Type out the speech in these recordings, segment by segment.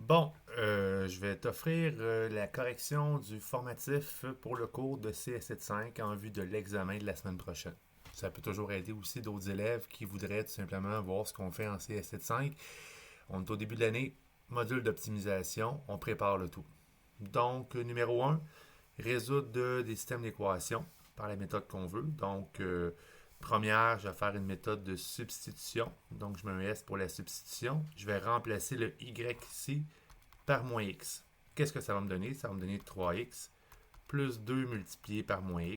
Bon, je vais t'offrir la correction du formatif pour le cours de CS75 en vue de l'examen de la semaine prochaine. Ça peut toujours aider aussi d'autres élèves qui voudraient tout simplement voir ce qu'on fait en CS75. On est au début de l'année, module d'optimisation, on prépare le tout. Donc, numéro 1, résoudre des systèmes d'équations par la méthode qu'on veut. Donc, première, je vais faire une méthode de substitution. Donc, je mets un S pour la substitution. Je vais remplacer le Y ici par moins X. Qu'est-ce que ça va me donner? Ça va me donner 3X plus 2 multiplié par moins X.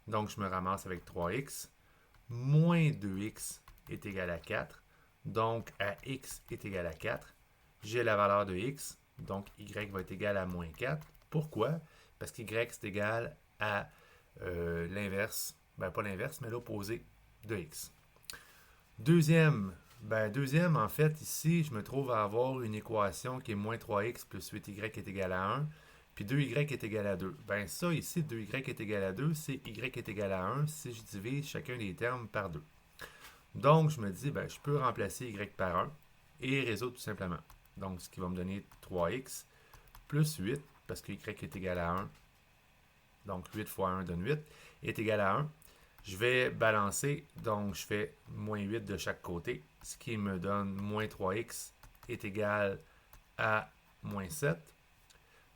Donc, je me ramasse avec 3X. Moins 2X est égal à 4. Donc, à X est égal à 4. J'ai la valeur de X. Donc, Y va être égal à moins 4. Pourquoi? Parce qu'Y c'est égal à l'inverse. Ben, pas l'inverse, mais l'opposé de X. Deuxième, en fait, ici, je me trouve à avoir une équation qui est moins 3x plus 8y est égal à 1, puis 2y est égal à 2. Ben ça, ici, 2y est égal à 2, c'est y est égal à 1 si je divise chacun des termes par 2. Donc, je me dis, ben, je peux remplacer y par 1 et résoudre tout simplement. Donc, ce qui va me donner 3x plus 8, parce que y est égal à 1, donc 8 fois 1 donne 8, est égal à 1. Je vais balancer, donc je fais moins 8 de chaque côté, ce qui me donne moins 3x est égal à moins 7.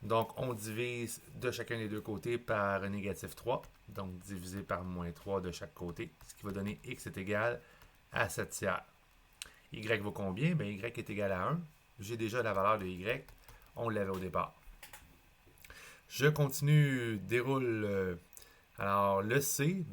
Donc on divise de chacun des deux côtés par négatif 3, donc divisé par moins 3 de chaque côté, ce qui va donner x est égal à 7 tiers. Y vaut combien? Bien, y est égal à 1. J'ai déjà la valeur de y, on l'avait au départ. Je continue, déroule. Alors, le C,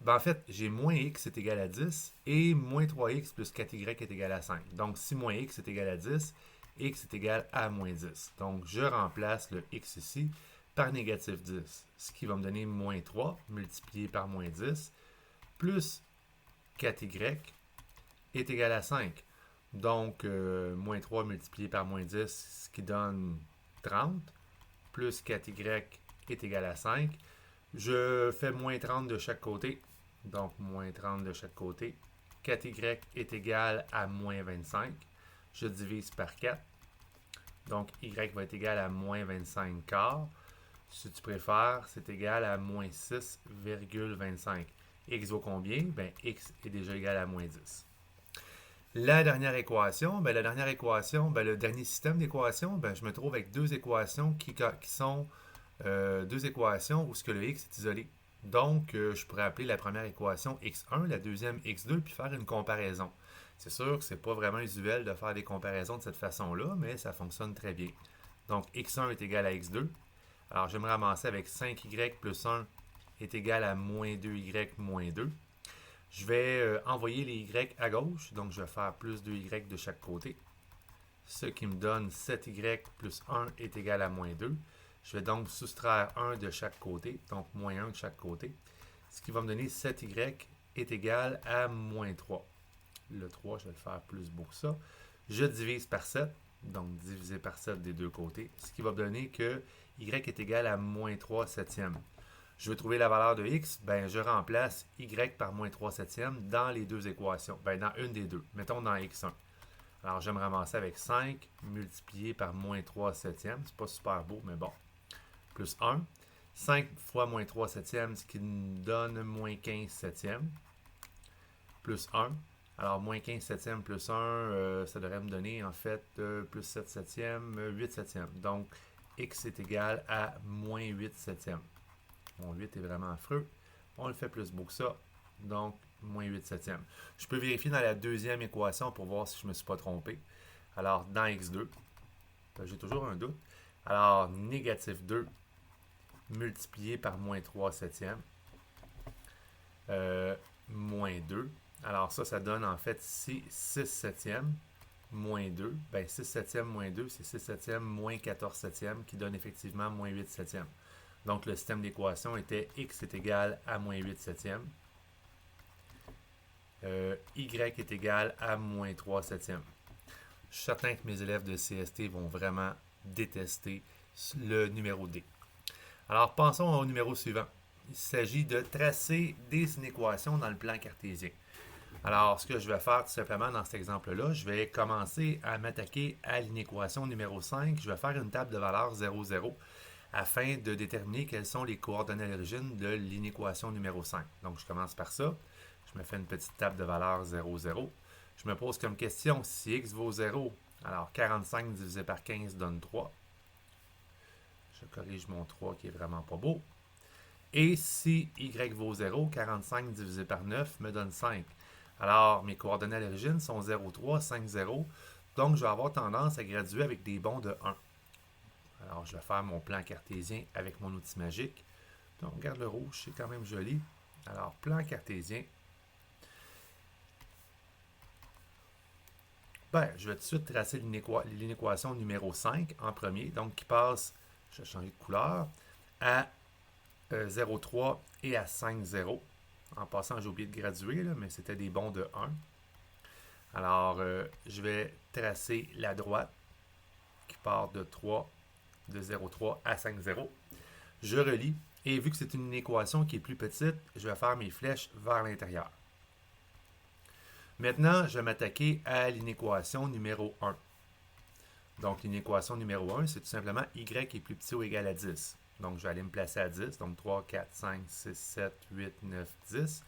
en fait, j'ai moins x est égal à 10 et moins 3x plus 4y est égal à 5. Donc, si moins x est égal à 10, x est égal à moins 10. Donc, je remplace le x ici par négatif 10, ce qui va me donner moins 3 multiplié par moins 10 plus 4y est égal à 5. Donc, moins 3 multiplié par moins 10, ce qui donne 30, plus 4y est égal à 5. Je fais moins 30 de chaque côté. Donc, moins 30 de chaque côté. 4y est égal à moins 25. Je divise par 4. Donc, y va être égal à moins 25 quart. Si tu préfères, c'est égal à moins 6,25. X vaut combien? Ben, x est déjà égal à moins 10. La dernière équation, le dernier système d'équations, je me trouve avec deux équations qui sont deux équations où ce que le x est isolé. Donc, je pourrais appeler la première équation x1, la deuxième x2, puis faire une comparaison. C'est sûr que ce n'est pas vraiment usuel de faire des comparaisons de cette façon-là, mais ça fonctionne très bien. Donc, x1 est égal à x2. Alors, je vais me ramasser avec 5y plus 1 est égal à moins 2y moins 2. Je vais envoyer les y à gauche, donc je vais faire plus 2y de chaque côté. Ce qui me donne 7y plus 1 est égal à moins 2. Je vais donc soustraire 1 de chaque côté, donc moins 1 de chaque côté. Ce qui va me donner 7y est égal à moins 3. Le 3, je vais le faire plus beau que ça. Je divise par 7, donc divisé par 7 des deux côtés. Ce qui va me donner que y est égal à moins 3 septièmes. Je veux trouver la valeur de x, je remplace y par moins 3 septièmes dans les deux équations. Dans une des deux. Mettons dans x1. Alors, je vais me ramasser avec 5 multiplié par moins 3 septièmes. C'est pas super beau, mais bon. Plus 1. 5 fois moins 3 septièmes, ce qui nous donne moins 15 septièmes. Plus 1. Alors, moins 15 septièmes plus 1, ça devrait me donner, en fait, plus 7 septièmes, 8 septièmes. Donc, x est égal à moins 8 septièmes. Mon 8 est vraiment affreux. On le fait plus beau que ça. Donc, moins 8 septièmes. Je peux vérifier dans la deuxième équation pour voir si je ne me suis pas trompé. Alors, dans x2, j'ai toujours un doute. Alors, négatif 2 multiplié par moins 3 septièmes, moins 2. Alors, ça donne en fait ici 6 septièmes moins 2. 6 septièmes moins 2, c'est 6 septièmes moins 14 septièmes qui donne effectivement moins 8 septièmes. Donc, le système d'équation était x est égal à moins 8 septièmes. Y est égal à moins 3 septièmes. Je suis certain que mes élèves de CST vont vraiment détester le numéro D. Alors, passons au numéro suivant. Il s'agit de tracer des inéquations dans le plan cartésien. Alors, ce que je vais faire tout simplement dans cet exemple-là, je vais commencer à m'attaquer à l'inéquation numéro 5. Je vais faire une table de valeurs 0, 0 afin de déterminer quelles sont les coordonnées à l'origine de l'inéquation numéro 5. Donc, je commence par ça. Je me fais une petite table de valeurs 0, 0. Je me pose comme question, si x vaut 0, alors 45 divisé par 15 donne 3. Je corrige mon 3 qui est vraiment pas beau. Et si y vaut 0, 45 divisé par 9 me donne 5. Alors, mes coordonnées à l'origine sont 0, 3, 5, 0. Donc, je vais avoir tendance à graduer avec des bonds de 1. Alors, je vais faire mon plan cartésien avec mon outil magique. Donc, regarde le rouge, c'est quand même joli. Alors, plan cartésien. Je vais tout de suite tracer l'inéquation numéro 5 en premier. Donc, qui passe, je vais changer de couleur, à 0,3 et à 5,0. En passant, j'ai oublié de graduer, là, mais c'était des bonds de 1. Alors, je vais tracer la droite qui part de 0,3 à 5,0. Je relie, et vu que c'est une équation qui est plus petite, je vais faire mes flèches vers l'intérieur. Maintenant, je vais m'attaquer à l'inéquation numéro 1. Donc, l'inéquation numéro 1, c'est tout simplement y est plus petit ou égal à 10. Donc, je vais aller me placer à 10. Donc, 3, 4, 5, 6, 7, 8, 9, 10.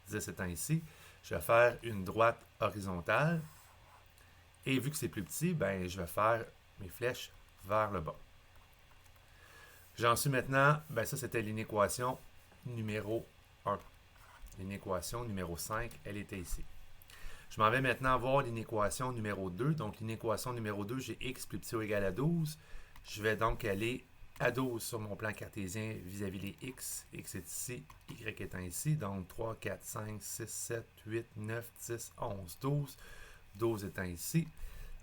10 étant ici. Je vais faire une droite horizontale. Et vu que c'est plus petit, je vais faire mes flèches vers le bas. J'en suis maintenant, ça c'était l'inéquation numéro 1. L'inéquation numéro 5, elle était ici. Je m'en vais maintenant voir l'inéquation numéro 2. Donc, l'inéquation numéro 2, j'ai x plus petit ou égal à 12. Je vais donc aller à 12 sur mon plan cartésien vis-à-vis les x. X est ici, y étant ici. Donc, 3, 4, 5, 6, 7, 8, 9, 10, 11, 12. 12 étant ici.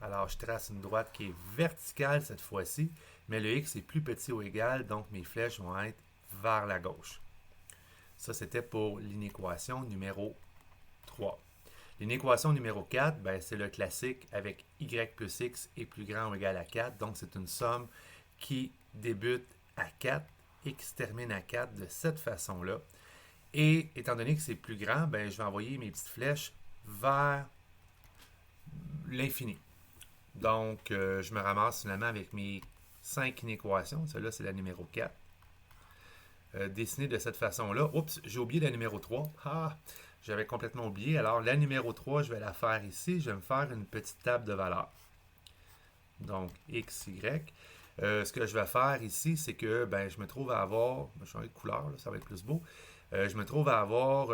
Alors, je trace une droite qui est verticale cette fois-ci, mais le x est plus petit ou égal, donc mes flèches vont être vers la gauche. Ça, c'était pour l'inéquation numéro 3. L'inéquation numéro 4, c'est le classique avec y plus x est plus grand ou égal à 4. Donc, c'est une somme qui débute à 4 et qui se termine à 4 de cette façon-là. Et étant donné que c'est plus grand, je vais envoyer mes petites flèches vers l'infini. Donc, je me ramasse finalement avec mes 5 inéquations. Celle-là, c'est la numéro 4. Dessinée de cette façon-là. Oups, j'ai oublié la numéro 3. J'avais complètement oublié. Alors, la numéro 3, je vais la faire ici. Je vais me faire une petite table de valeurs. Donc, x, y. Ce que je vais faire ici, c'est que je me trouve à avoir... Je vais changer de couleur, là, ça va être plus beau. Je me trouve à avoir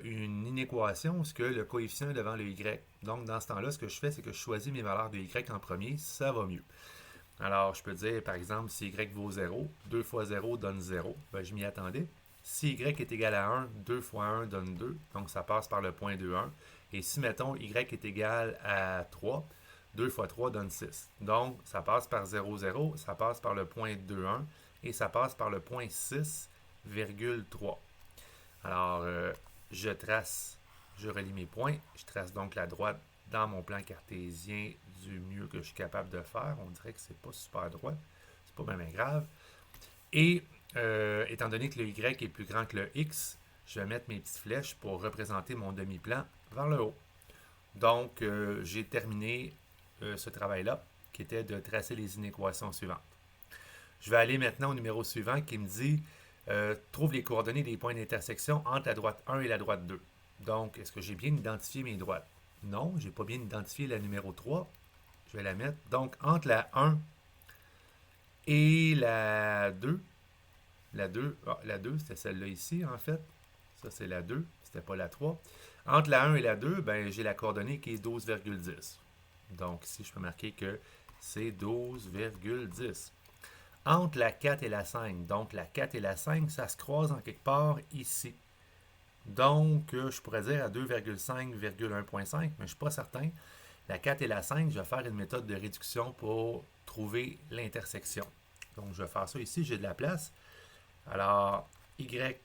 une inéquation où ce que le coefficient est devant le y. Donc, dans ce temps-là, ce que je fais, c'est que je choisis mes valeurs de y en premier. Ça va mieux. Alors, je peux dire, par exemple, si y vaut 0, 2 fois 0 donne 0. Je m'y attendais. Si y est égal à 1, 2 fois 1 donne 2. Donc, ça passe par le point 2, 1. Et si, mettons, y est égal à 3, 2 fois 3 donne 6. Donc, ça passe par 0, 0, ça passe par le point 2, 1 et ça passe par le point 6,3. Alors, je relie mes points. Je trace donc la droite dans mon plan cartésien du mieux que je suis capable de faire. On dirait que c'est pas super droit. C'est pas bien grave. Et étant donné que le y est plus grand que le x, je vais mettre mes petites flèches pour représenter mon demi-plan vers le haut. Donc, j'ai terminé ce travail-là, qui était de tracer les inéquations suivantes. Je vais aller maintenant au numéro suivant qui me dit trouve les coordonnées des points d'intersection entre la droite 1 et la droite 2. Donc, est-ce que j'ai bien identifié mes droites? Non, je n'ai pas bien identifié la numéro 3. Je vais la mettre. Donc, entre la 1 et la 2, la 2, c'était celle-là ici, en fait. Ça, c'est la 2, c'était pas la 3. Entre la 1 et la 2, j'ai la coordonnée qui est 12,10. Donc, ici, je peux marquer que c'est 12,10. Entre la 4 et la 5, donc la 4 et la 5, ça se croise en quelque part ici. Donc, je pourrais dire à 2,5,1,5, mais je ne suis pas certain. La 4 et la 5, je vais faire une méthode de réduction pour trouver l'intersection. Donc, je vais faire ça ici, j'ai de la place. Alors, y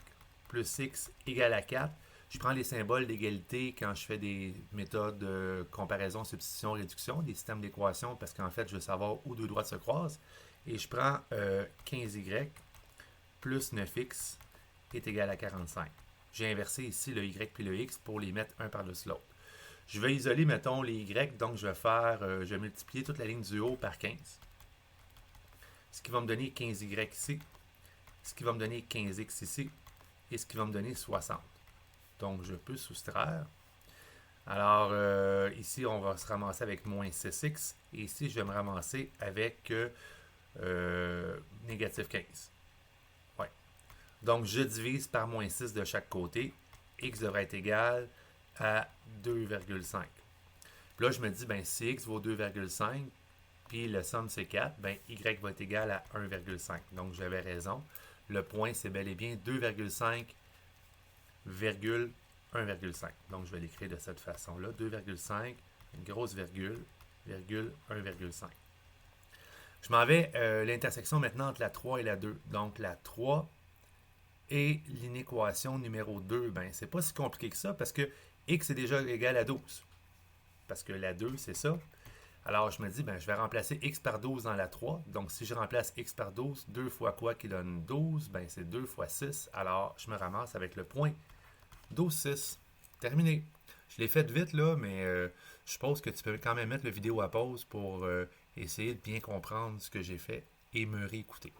plus x égale à 4. Je prends les symboles d'égalité quand je fais des méthodes de comparaison, substitution, réduction, des systèmes d'équations, parce qu'en fait, je veux savoir où deux droites se croisent. Et je prends 15y plus 9x est égal à 45. j'ai inversé ici le y puis le x pour les mettre un par-dessus l'autre. Je vais isoler, mettons, les y, donc je vais multiplier toute la ligne du haut par 15. Ce qui va me donner 15y ici, ce qui va me donner 15x ici, et ce qui va me donner 60. Donc, je peux soustraire. Alors, ici, on va se ramasser avec moins 6x, et ici, je vais me ramasser avec négatif 15. Ouais. Donc, je divise par moins 6 de chaque côté. X devrait être égal à 2,5. Puis là, je me dis, ben, si x vaut 2,5, puis le somme c'est 4, ben, y va être égal à 1,5. Donc, j'avais raison. Le point, c'est bel et bien 2,5, 1,5. Donc, je vais l'écrire de cette façon-là. 2,5, une grosse virgule, 1,5. Je m'en vais l'intersection maintenant entre la 3 et la 2. Donc, la 3 et l'inéquation numéro 2, ben, c'est pas si compliqué que ça parce que x est déjà égal à 12. Parce que la 2, c'est ça. Alors, je me dis, ben, je vais remplacer x par 12 dans la 3. Donc, si je remplace x par 12, 2 fois quoi qui donne 12? Ben, c'est 2 fois 6. Alors, je me ramasse avec le point 12,6. Terminé. Je l'ai fait vite, là, mais je suppose que tu peux quand même mettre la vidéo à pause pour essayer de bien comprendre ce que j'ai fait et me réécouter.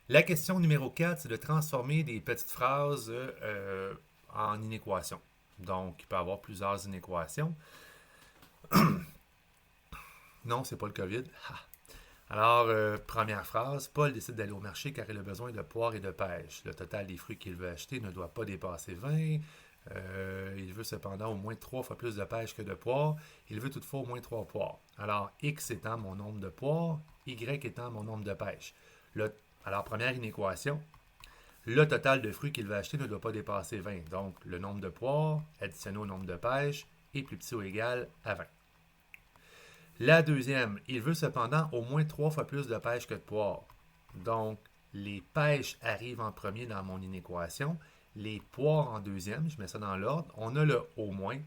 La question numéro 4, c'est de transformer des petites phrases en inéquations. Donc, il peut y avoir plusieurs inéquations. Non, c'est pas le COVID. Alors, première phrase, Paul décide d'aller au marché car il a besoin de poires et de pêche. Le total des fruits qu'il veut acheter ne doit pas dépasser 20. Il veut cependant au moins 3 fois plus de pêche que de poires. Il veut toutefois au moins 3 poires. Alors, x étant mon nombre de poires, y étant mon nombre de pêche. Alors, première inéquation, le total de fruits qu'il veut acheter ne doit pas dépasser 20. Donc, le nombre de poires additionné au nombre de pêche est plus petit ou égal à 20. La deuxième, il veut cependant au moins 3 fois plus de pêche que de poires. Donc, les pêches arrivent en premier dans mon inéquation, les poires en deuxième, je mets ça dans l'ordre. On a le au moins.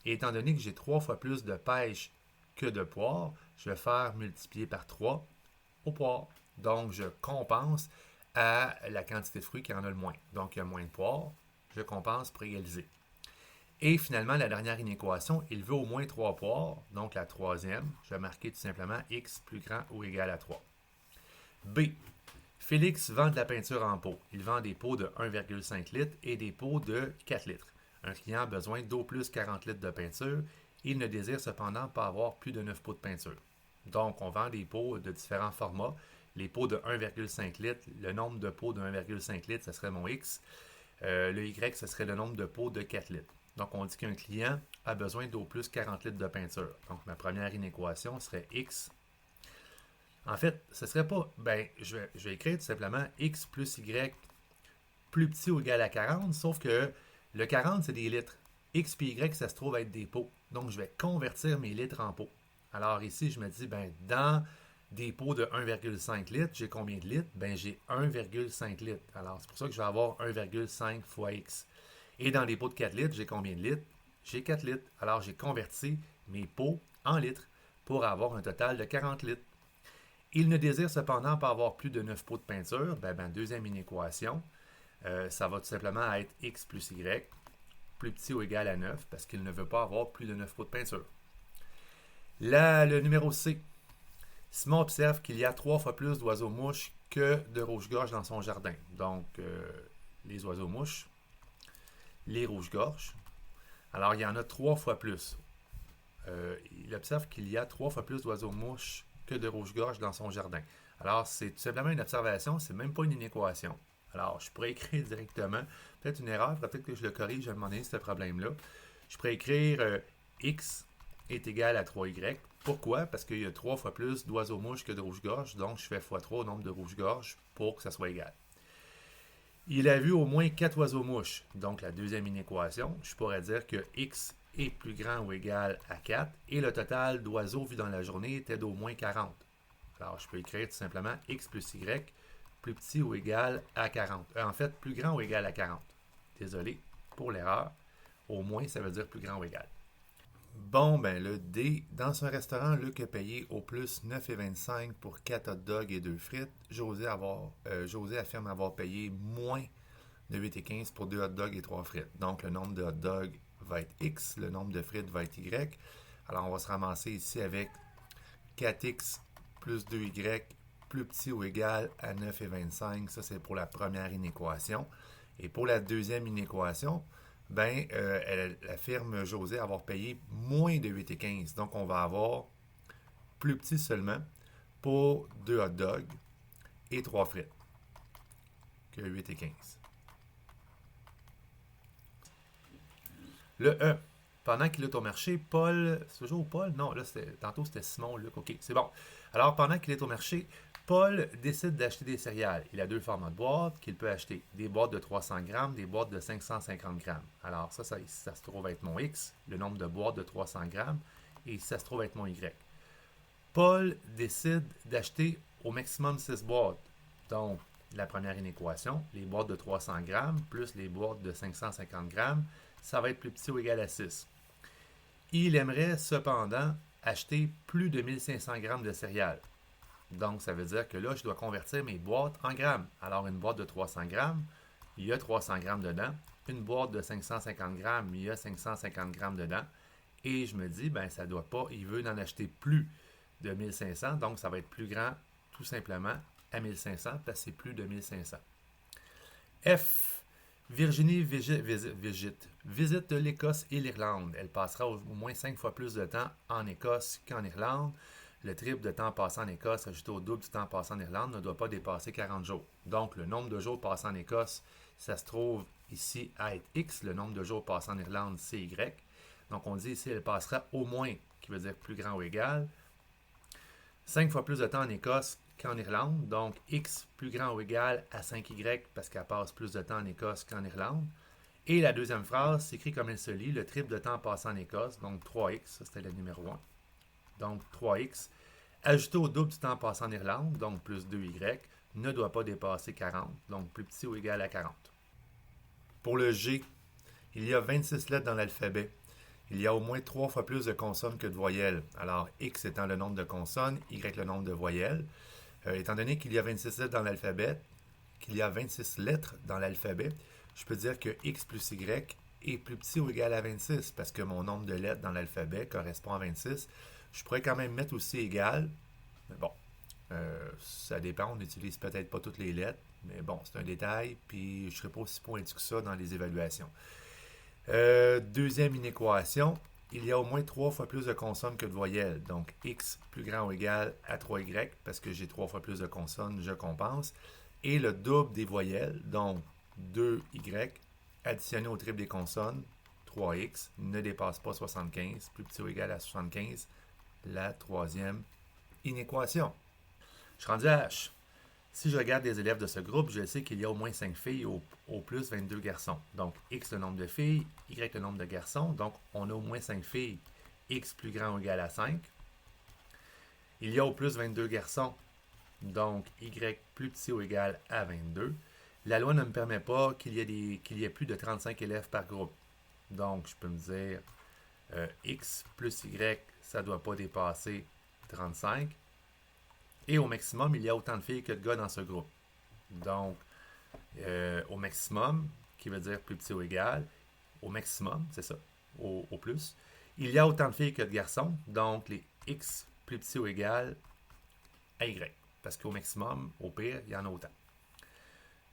Et étant donné que j'ai 3 fois plus de pêche que de poires, je vais faire multiplier par 3 aux poires. Donc, je compense à la quantité de fruits qui en a le moins. Donc, il y a moins de poires, je compense pour égaliser. Et finalement, la dernière inéquation, il veut au moins 3 poires. Donc, la troisième, je vais marquer tout simplement x plus grand ou égal à 3. B. Félix vend de la peinture en pot. Il vend des pots de 1,5 litres et des pots de 4 litres. Un client a besoin d'au plus 40 litres de peinture. Il ne désire cependant pas avoir plus de 9 pots de peinture. Donc, on vend des pots de différents formats. Les pots de 1,5 litres, le nombre de pots de 1,5 litres, ce serait mon x. Le y, ce serait le nombre de pots de 4 litres. Donc, on dit qu'un client a besoin d'au plus 40 litres de peinture. Donc, ma première inéquation serait x. En fait, ce serait pas... Ben, je vais écrire tout simplement x plus y plus petit ou égal à 40, sauf que le 40, c'est des litres. X puis y, ça se trouve être des pots. Donc, je vais convertir mes litres en pots. Alors ici, je me dis, ben, dans des pots de 1,5 litres, j'ai combien de litres? Ben, j'ai 1,5 litres. Alors, c'est pour ça que je vais avoir 1,5 fois x. Et dans les pots de 4 litres, j'ai combien de litres? J'ai 4 litres. Alors, j'ai converti mes pots en litres pour avoir un total de 40 litres. Il ne désire cependant pas avoir plus de 9 pots de peinture. Deuxième inéquation, ça va tout simplement être x plus y plus petit ou égal à 9 parce qu'il ne veut pas avoir plus de 9 pots de peinture. Là, le numéro C. Simon observe qu'il y a 3 fois plus d'oiseaux-mouches que de rouges-gorges dans son jardin. Donc, les oiseaux-mouches, les rouges-gorges. Alors, il y en a 3 fois plus. Il observe qu'il y a 3 fois plus d'oiseaux-mouches que de rouges-gorges dans son jardin. Alors, c'est tout simplement une observation, c'est même pas une inéquation. Alors, je pourrais écrire directement, peut-être une erreur, peut-être que je le corrige à un moment donné, ce problème-là. Je pourrais écrire x est égal à 3y. Pourquoi? Parce qu'il y a 3 fois plus d'oiseaux-mouches que de rouges-gorges, donc je fais x3 au nombre de rouges-gorges pour que ça soit égal. Il a vu au moins 4 oiseaux-mouches, donc la deuxième inéquation. Je pourrais dire que x est plus grand ou égal à 4 et le total d'oiseaux vus dans la journée était d'au moins 40. Alors, je peux écrire tout simplement x plus y plus petit ou égal à 40. En fait, plus grand ou égal à 40. Désolé pour l'erreur. Au moins, ça veut dire plus grand ou égal. Bon, ben le D. Dans un restaurant, Luc a payé au plus 9,25 pour 4 hot dogs et 2 frites. José affirme avoir payé moins de 8 et 15 pour 2 hot dogs et 3 frites. Donc, le nombre de hot dogs va être X, le nombre de frites va être Y. Alors, on va se ramasser ici avec 4X plus 2Y plus petit ou égal à 9 et 25. Ça, c'est pour la première inéquation. Et pour la deuxième inéquation, ben, elle affirme José avoir payé moins de 8 et 15. Donc, on va avoir plus petit seulement pour 2 hot dogs et 3 frites que 8 et 15. Le E. Pendant qu'il est au marché, Paul. C'est toujours Paul? Non, là, tantôt c'était Simon, Luc. OK, c'est bon. Alors, pendant qu'il est au marché, Paul décide d'acheter des céréales. Il a deux formats de boîtes qu'il peut acheter. Des boîtes de 300 grammes, des boîtes de 550 grammes. Alors, ça se trouve être mon X, le nombre de boîtes de 300 grammes, et ça se trouve être mon Y. Paul décide d'acheter au maximum 6 boîtes. Donc, la première inéquation, les boîtes de 300 grammes plus les boîtes de 550 grammes, ça va être plus petit ou égal à 6. Il aimerait cependant acheter plus de 1500 grammes de céréales. Donc, ça veut dire que là, je dois convertir mes boîtes en grammes. Alors, une boîte de 300 grammes, il y a 300 grammes dedans. Une boîte de 550 grammes, il y a 550 grammes dedans. Et je me dis, ben, ça doit pas, il veut en acheter plus de 1500, donc ça va être plus grand, tout simplement, à 1500, parce que c'est plus de 1500. F. Virginie visite l'Écosse et l'Irlande. Elle passera au moins 5 fois plus de temps en Écosse qu'en Irlande. Le triple de temps passé en Écosse ajouté au double du temps passé en Irlande ne doit pas dépasser 40 jours. Donc, le nombre de jours passés en Écosse, ça se trouve ici à être X. Le nombre de jours passés en Irlande, c'est Y. Donc, on dit ici, elle passera au moins, qui veut dire plus grand ou égal. 5 fois plus de temps en Écosse qu'en Irlande. Donc, X plus grand ou égal à 5Y parce qu'elle passe plus de temps en Écosse qu'en Irlande. Et la deuxième phrase s'écrit comme elle se lit, le triple de temps passé en Écosse, donc 3X, ça c'était le numéro 1. Donc 3X, ajouté au double du temps passé en Irlande, donc plus 2Y, ne doit pas dépasser 40, donc plus petit ou égal à 40. Pour le G, il y a 26 lettres dans l'alphabet. Il y a au moins 3 fois plus de consonnes que de voyelles. Alors, X étant le nombre de consonnes, Y le nombre de voyelles. Étant donné qu'il y a 26 lettres dans l'alphabet, je peux dire que X plus Y est plus petit ou égal à 26 parce que mon nombre de lettres dans l'alphabet correspond à 26. Je pourrais quand même mettre aussi égal. Mais bon, ça dépend. On n'utilise peut-être pas toutes les lettres. Mais bon, c'est un détail. Puis je ne serai pas aussi pointu que ça dans les évaluations. Deuxième inéquation. Il y a au moins 3 fois plus de consonnes que de voyelles. Donc, X plus grand ou égal à 3Y, parce que j'ai 3 fois plus de consonnes, je compense. Et le double des voyelles, donc 2Y, additionné au triple des consonnes, 3X, ne dépasse pas 75, plus petit ou égal à 75, la troisième inéquation. Je suis rendu à H. Si je regarde les élèves de ce groupe, je sais qu'il y a au moins 5 filles, au plus 22 garçons. Donc, X le nombre de filles, Y le nombre de garçons. Donc, on a au moins 5 filles, X plus grand ou égal à 5. Il y a au plus 22 garçons, donc Y plus petit ou égal à 22. La loi ne me permet pas qu'il y ait plus de 35 élèves par groupe. Donc, je peux me dire X plus Y, ça ne doit pas dépasser 35. Et au maximum, il y a autant de filles que de gars dans ce groupe. Donc, au maximum, qui veut dire plus petit ou égal, au maximum, c'est ça, au plus, il y a autant de filles que de garçons, donc les X plus petit ou égal à Y. Parce qu'au maximum, au pire, il y en a autant.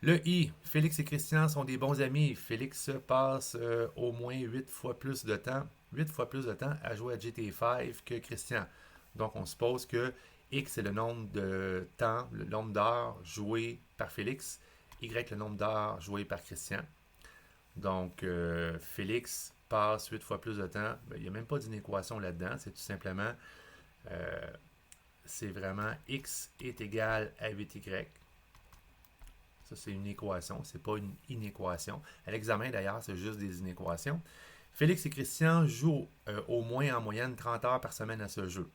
Le I, Félix et Christian sont des bons amis. Félix passe au moins 8 fois plus de temps à jouer à GTA V que Christian. Donc, on suppose que X est le nombre de temps, le nombre d'heures jouées par Félix. Y le nombre d'heures jouées par Christian. Donc, Félix passe 8 fois plus de temps. Il n'y a même pas d'inéquation là-dedans. C'est tout simplement, c'est vraiment X est égal à 8Y. Ça, c'est une équation. C'est pas une inéquation. À l'examen, d'ailleurs, c'est juste des inéquations. Félix et Christian jouent au moins en moyenne 30 heures par semaine à ce jeu.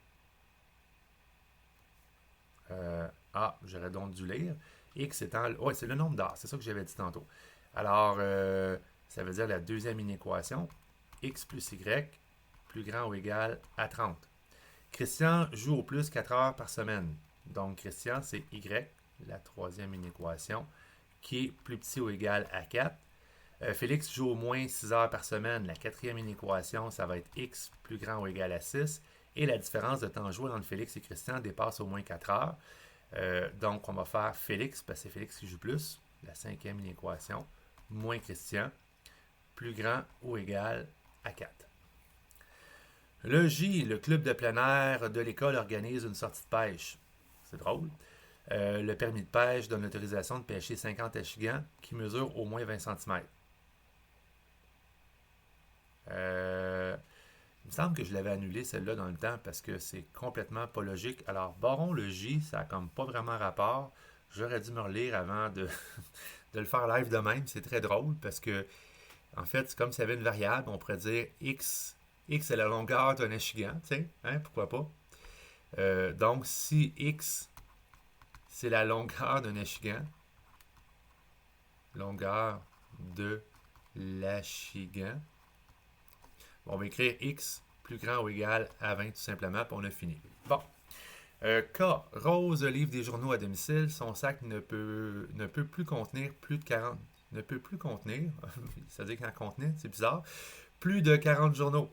J'aurais donc dû lire. X étant... Oui, c'est le nombre d'heures. C'est ça que j'avais dit tantôt. Alors, ça veut dire la deuxième inéquation. X plus Y plus grand ou égal à 30. Christian joue au plus 4 heures par semaine. Donc, Christian, c'est Y, la troisième inéquation, qui est plus petit ou égal à 4. Félix joue au moins 6 heures par semaine. La quatrième inéquation, ça va être x plus grand ou égal à 6. Et la différence de temps joué entre Félix et Christian dépasse au moins 4 heures. Donc, on va faire Félix, parce que c'est Félix qui joue plus, la cinquième inéquation, moins Christian, plus grand ou égal à 4. Le J, le club de plein air de l'école organise une sortie de pêche. C'est drôle. Le permis de pêche donne l'autorisation de pêcher 50 échigans qui mesurent au moins 20 cm. Il me semble que je l'avais annulé celle-là dans le temps parce que c'est complètement pas logique. Alors, baron le J, ça n'a comme pas vraiment rapport. J'aurais dû me relire avant de, de le faire live de même. C'est très drôle parce que, en fait, c'est comme s'il y avait une variable. On pourrait dire X. X est la longueur d'un échigan, tu sais, hein, pourquoi pas. Donc, si X, c'est la longueur d'un échigan, longueur de l'échigan, on va écrire X plus grand ou égal à 20 tout simplement, puis on a fini. Bon. K. Rose livre des journaux à domicile. Son sac ne peut plus contenir plus de 40. Ne peut plus contenir, c'est-à-dire qu'en contenait, c'est bizarre, plus de 40 journaux.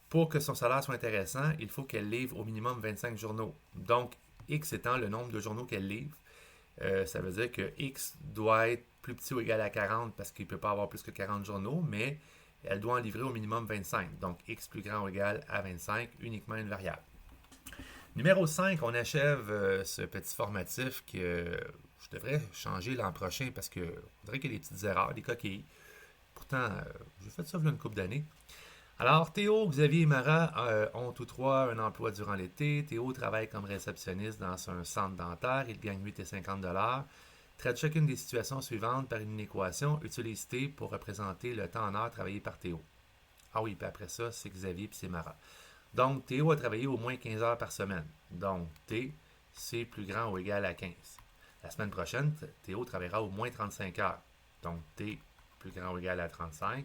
Pour que son salaire soit intéressant, il faut qu'elle livre au minimum 25 journaux. Donc, X étant le nombre de journaux qu'elle livre, ça veut dire que X doit être plus petit ou égal à 40 parce qu'il ne peut pas avoir plus que 40 journaux, mais elle doit en livrer au minimum 25. Donc, X plus grand ou égal à 25, uniquement une variable. Numéro 5, on achève ce petit formatif que je devrais changer l'an prochain parce que on dirait qu'il y a des petites erreurs, des coquilles. Pourtant, j'ai fait ça il y a une couple d'années. Alors, Théo, Xavier et Mara ont tous trois un emploi durant l'été. Théo travaille comme réceptionniste dans un centre dentaire. Il gagne 8,50 $. Traite chacune des situations suivantes par une équation. Utilise T pour représenter le temps en heure travaillé par Théo. Ah oui, puis après ça, c'est Xavier puis c'est Mara. Donc, Théo a travaillé au moins 15 heures par semaine. Donc, T, c'est plus grand ou égal à 15. La semaine prochaine, Théo travaillera au moins 35 heures. Donc, T, plus grand ou égal à 35.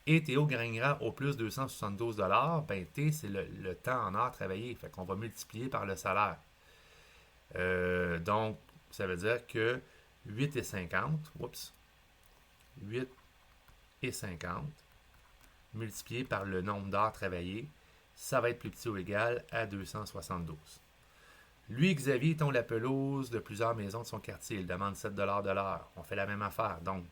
Et Théo gagnera au plus 272 $. Ben, T, c'est le temps en heure travaillé. Fait qu'on va multiplier par le salaire. Donc, ça veut dire que 8,50 multiplié par le nombre d'heures travaillées, ça va être plus petit ou égal à 272. Lui, Xavier, tombe la pelouse de plusieurs maisons de son quartier. Il demande 7 $ de l'heure. On fait la même affaire. Donc,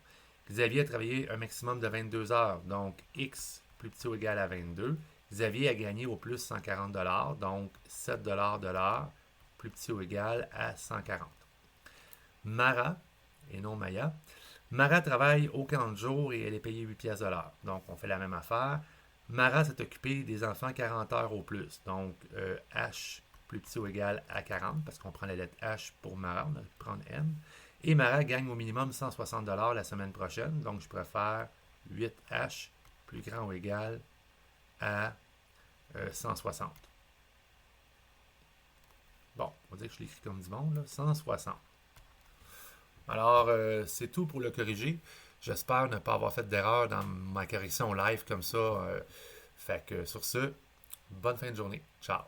Xavier a travaillé un maximum de 22 heures. Donc, X plus petit ou égal à 22. Xavier a gagné au plus 140 $. Donc, 7 $ de l'heure plus petit ou égal à 140. Mara, et non Maya, Mara travaille au 40 jours et elle est payée 8 piastres de l'heure. Donc, on fait la même affaire. Mara s'est occupée des enfants 40 heures au plus. Donc, H plus petit ou égal à 40, parce qu'on prend la lettre H pour Mara, on aurait pu prendre M. Et Mara gagne au minimum 160 $ la semaine prochaine. Donc, je préfère 8H plus grand ou égal à 160. Bon, on va dire que je l'écris comme du monde, là, 160. Alors, c'est tout pour le corriger. J'espère ne pas avoir fait d'erreur dans ma correction live comme ça. Fait que sur ce, bonne fin de journée. Ciao.